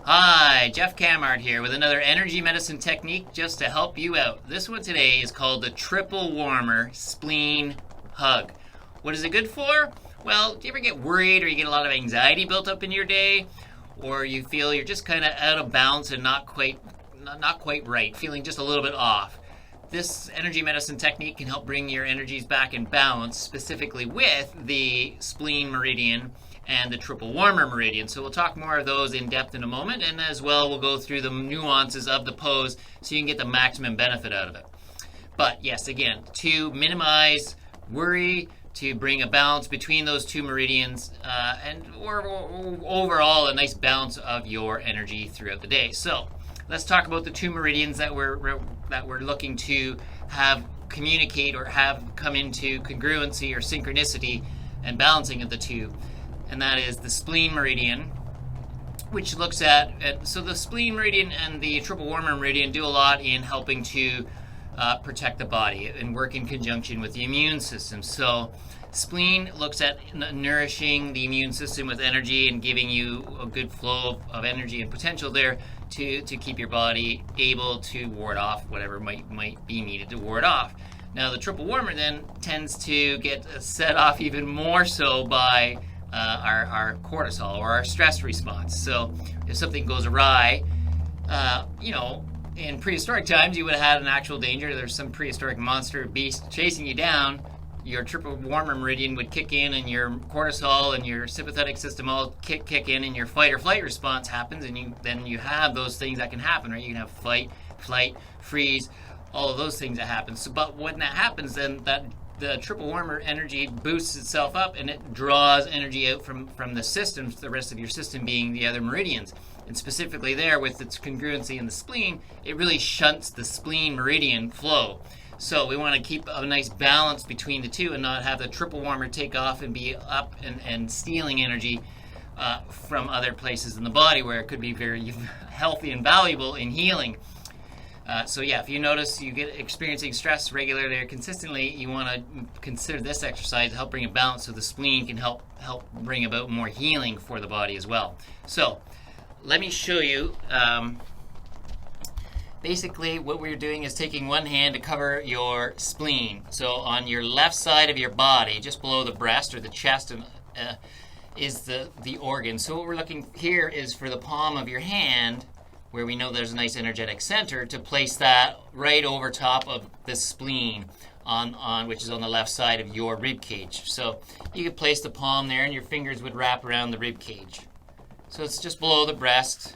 Hi, Jeff Camart here with another energy medicine technique just to help you out. This one today is called the Triple Warmer Spleen Hug. What is it good for? Well, do you ever get worried or you get a lot of anxiety built up in your day? Or you feel you're just kind of out of balance and not quite right, feeling just a little bit off? This energy medicine technique can help bring your energies back in balance, specifically with the spleen meridian and the triple warmer meridian. So we'll talk more of those in depth in a moment, and as well we'll go through the nuances of the pose so you can get the maximum benefit out of it. But yes, again, to minimize worry, to bring a balance between those two meridians, or overall a nice balance of your energy throughout the day. So let's talk about the two meridians that we're looking to have communicate or have come into congruency or synchronicity and balancing of the two. And that is the spleen meridian, which looks at so the spleen meridian and the triple warmer meridian do a lot in helping to protect the body and work in conjunction with the immune system. So spleen looks at nourishing the immune system with energy and giving you a good flow of energy and potential there to keep your body able to ward off whatever might be needed to ward off. Now the triple warmer then tends to get set off even more so by our cortisol or our stress response. So if something goes awry, in prehistoric times you would have had an actual danger. There's some prehistoric monster beast chasing you down. Your triple warmer meridian would kick in, and your cortisol and your sympathetic system all kick in, and your fight or flight response happens, and then you have those things that can happen, right? You can have fight, flight, freeze, all of those things that happen. So, but when that happens, then the triple warmer energy boosts itself up and it draws energy out from the system, the rest of your system being the other meridians. And specifically there, with its congruency in the spleen, it really shunts the spleen meridian flow. So we want to keep a nice balance between the two and not have the triple warmer take off and be up and stealing energy from other places in the body where it could be very healthy and valuable in healing. So yeah, if you notice you get experiencing stress regularly or consistently, you want to consider this exercise to help bring a balance so the spleen can help bring about more healing for the body as well. So let me show you. Basically what we're doing is taking one hand to cover your spleen. So on your left side of your body, just below the breast or the chest, is the organ. So what we're looking here is for the palm of your hand, where we know there's a nice energetic center, to place that right over top of the spleen, on which is on the left side of your rib cage. So you could place the palm there, and your fingers would wrap around the rib cage. So it's just below the breast.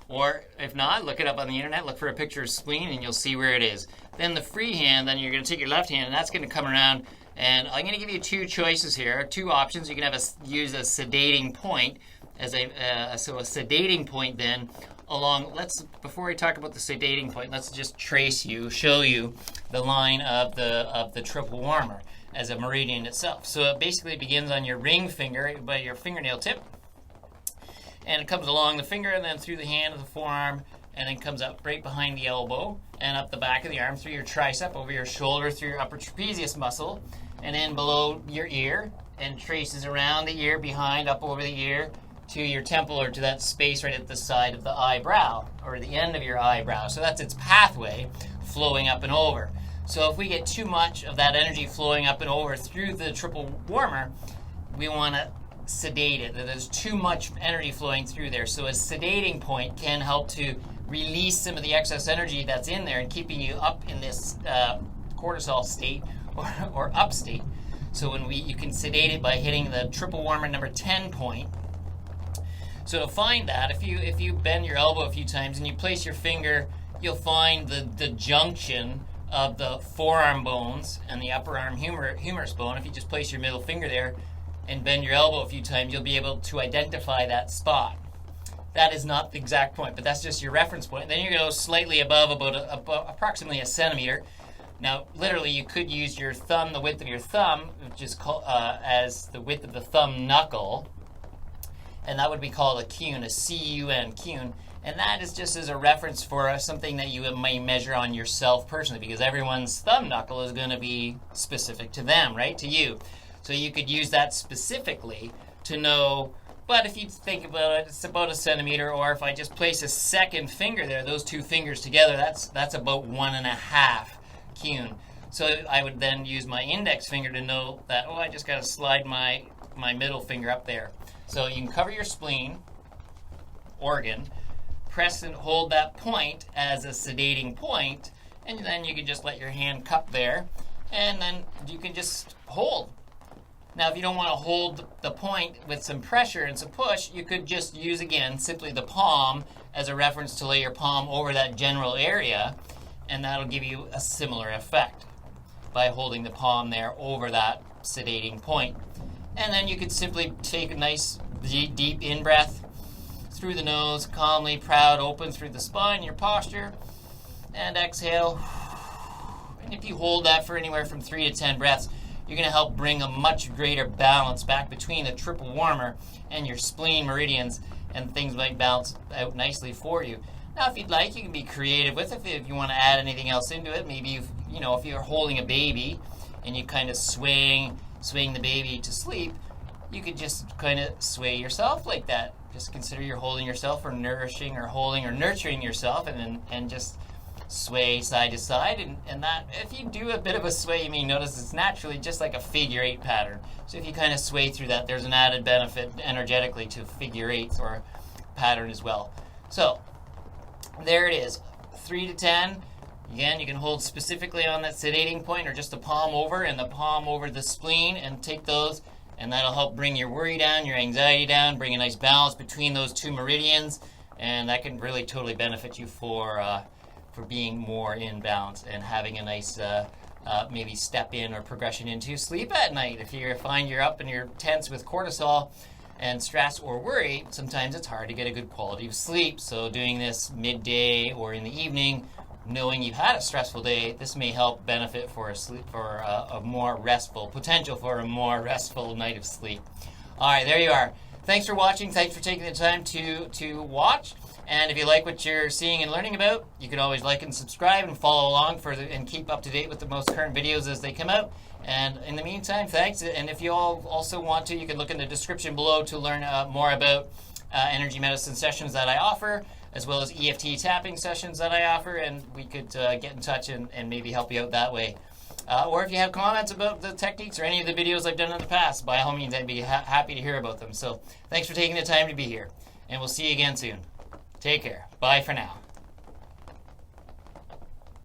Or if not, look it up on the internet, look for a picture of spleen, and you'll see where it is. Then the free hand, then you're going to take your left hand, and that's going to come around. And I'm going to give you two choices here, two options. You can use a sedating point as a sedating point then along. Before we talk about the sedating point, let's just show you the line of the triple warmer as a meridian itself. So it basically begins on your ring finger by your fingernail tip, and it comes along the finger and then through the hand of the forearm, and then comes up right behind the elbow and up the back of the arm through your tricep, over your shoulder, through your upper trapezius muscle, and then below your ear, and traces around the ear, behind, up over the ear, to your temple, or to that space right at the side of the eyebrow, or the end of your eyebrow. So that's its pathway flowing up and over. So if we get too much of that energy flowing up and over through the triple warmer, we want to sedate it. There's too much energy flowing through there. So a sedating point can help to release some of the excess energy that's in there and keeping you up in this cortisol state or up state. So you can sedate it by hitting the triple warmer number 10 point. So to find that, if you bend your elbow a few times and you place your finger, you'll find the junction of the forearm bones and the upper arm humerus bone. If you just place your middle finger there and bend your elbow a few times, you'll be able to identify that spot. That is not the exact point, but that's just your reference point. Then you go slightly above, about approximately a centimeter. Now, literally, you could use your thumb, the width of your thumb, which is called as the width of the thumb knuckle, and that would be called a cun, a C-U-N, cun. And that is just as a reference for something that you may measure on yourself personally, because everyone's thumb knuckle is going to be specific to them, right, to you. So you could use that specifically to know But if you think about it, it's about a centimeter, or if I just place a second finger there, those two fingers together, that's about 1.5 kun. So I would then use my index finger to know that, I just got to slide my middle finger up there. So you can cover your spleen organ, press and hold that point as a sedating point, and then you can just let your hand cup there, and then you can just hold. Now, if you don't want to hold the point with some pressure and some push, you could just use, again, simply the palm as a reference to lay your palm over that general area, and that'll give you a similar effect by holding the palm there over that sedating point. And then you could simply take a nice deep in-breath through the nose, calmly, proud, open through the spine, your posture, and exhale. And if you hold that for anywhere from 3 to 10 breaths, you're going to help bring a much greater balance back between the triple warmer and your spleen meridians, and things might balance out nicely for you. Now, if you'd like, you can be creative with it. If you want to add anything else into it, maybe if you're holding a baby and you kind of swing the baby to sleep, you could just kind of sway yourself like that. Just consider you're holding yourself, or nourishing, or holding, or nurturing yourself, and just sway side to side. And that, if you do a bit of a sway, you may notice it's naturally just like a figure 8 pattern. So if you kind of sway through that, there's an added benefit energetically to figure 8s or pattern as well. So there it is, 3 to 10. Again, you can hold specifically on that sedating point, or just the palm over and the palm over the spleen, and take those, and that'll help bring your worry down, your anxiety down, bring a nice balance between those two meridians, and that can really totally benefit you for being more in balance and having a nice maybe step in or progression into sleep at night. If you find you're up and you're tense with cortisol and stress or worry, sometimes it's hard to get a good quality of sleep. So doing this midday or in the evening, knowing you've had a stressful day, this may help benefit for a more restful potential for a more restful night of sleep. All right, there you are. Thanks for watching. Thanks for taking the time to watch. And if you like what you're seeing and learning about, you can always like and subscribe and follow along and keep up to date with the most current videos as they come out. And in the meantime, thanks. And if you all also want to, you can look in the description below to learn more about energy medicine sessions that I offer, as well as EFT tapping sessions that I offer, and we could get in touch and maybe help you out that way. Or if you have comments about the techniques or any of the videos I've done in the past, by all means, I'd be happy to hear about them. So thanks for taking the time to be here, and we'll see you again soon. Take care. Bye for now.